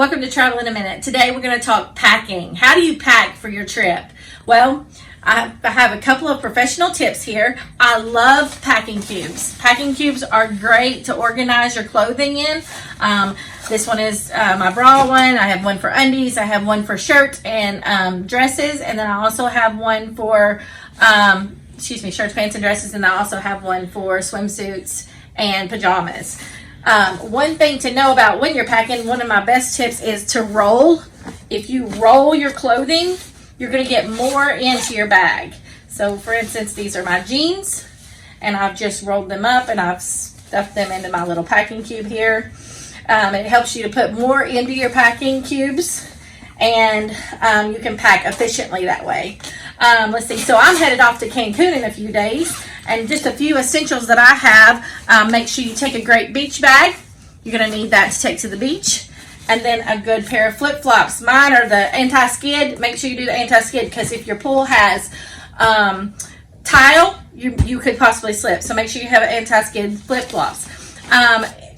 Welcome to Travel in a Minute. Today we're going to talk packing. How do you pack for your trip? Well, I have a couple of professional tips here. I love packing cubes. Packing cubes are great to organize your clothing in. This one is my bra one. I have one for undies. I have one for shirts and dresses. And then I also have one for, shirts, pants, and dresses. And I also have one for swimsuits and pajamas. One thing to know about when you're packing, one of my best tips is to roll. If you roll your clothing, you're going to get more into your bag. So for instance, these are my jeans and I've just rolled them up and I've stuffed them into my little packing cube here. It helps you to put more into your packing cubes and you can pack efficiently that way. Let's see, so I'm headed off to Cancun in a few days, and just a few essentials that I have. Make sure you take a great beach bag. You're going to need that to take to the beach. And then a good pair of flip-flops. Mine are the anti-skid. Make sure you do the anti-skid because if your pool has tile, you could possibly slip. So make sure you have anti-skid flip-flops.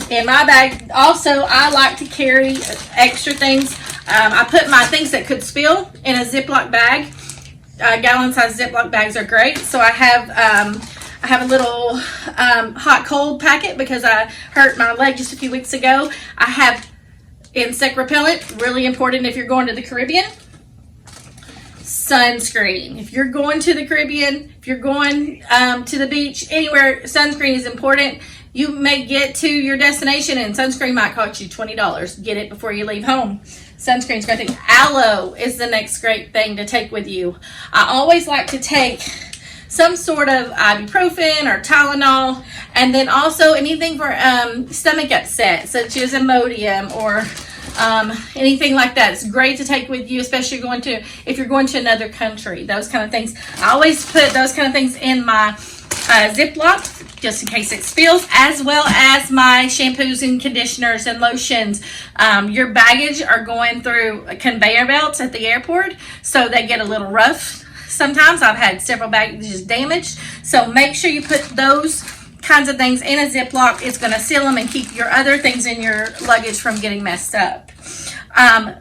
In my bag, also, I like to carry extra things. I put my things that could spill in a Ziploc bag. Gallon-sized Ziploc bags are great. So I have a little hot cold packet because I hurt my leg just a few weeks ago. I have insect repellent, really important if you're going to the Caribbean. Sunscreen. If you're going to the Caribbean, if you're going to the beach, anywhere, sunscreen is important. You may get to your destination and sunscreen might cost you $20. Get it before you leave home. Sunscreen's a great thing. Aloe is the next great thing to take with you. I always like to take some sort of ibuprofen or Tylenol, and then also anything for stomach upset, such as Imodium or anything like that. It's great to take with you, especially if you're going to another country. Those kind of things. I always put those kind of things in my Ziploc just in case it spills, as well as my shampoos and conditioners and lotions. Your baggage are going through conveyor belts at the airport, so they get a little rough. Sometimes I've had several baggages damaged, so make sure you put those kinds of things in a Ziploc. It's going to seal them and keep your other things in your luggage from getting messed up.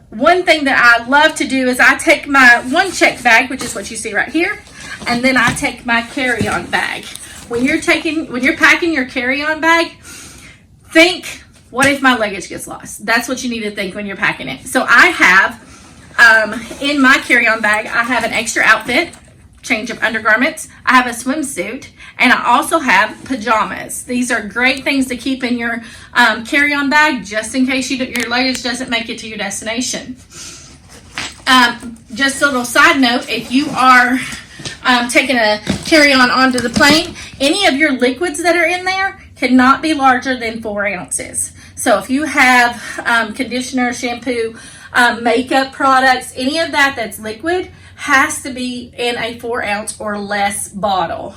One thing that I love to do is I take my one check bag, which is what you see right here, and then I take my carry-on bag. When you're packing your carry-on bag, think, what if my luggage gets lost? That's what you need to think when you're packing it. So I have in my carry-on bag, I have an extra outfit, change of undergarments. I have a swimsuit, and I also have pajamas. These are great things to keep in your carry-on bag just in case your luggage doesn't make it to your destination. Just a little side note, if you are taking a carry-on onto the plane, any of your liquids that are in there cannot be larger than 4 ounces. So if you have conditioner, shampoo, makeup products, any of that's liquid has to be in a 4 ounce or less bottle.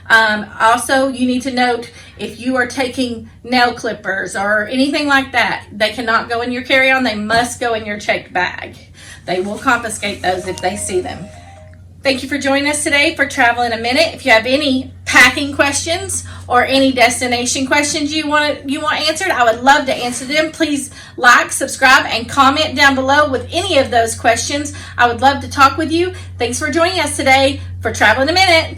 Also, you need to note if you are taking nail clippers or anything like that, they cannot go in your carry-on. They must go in your checked bag. They will confiscate those if they see them. Thank you for joining us today for Travel in a Minute. If you have any packing questions or any destination questions you want answered, I would love to answer them. Please like, subscribe, and comment down below with any of those questions. I would love to talk with you. Thanks for joining us today for Travel in a Minute.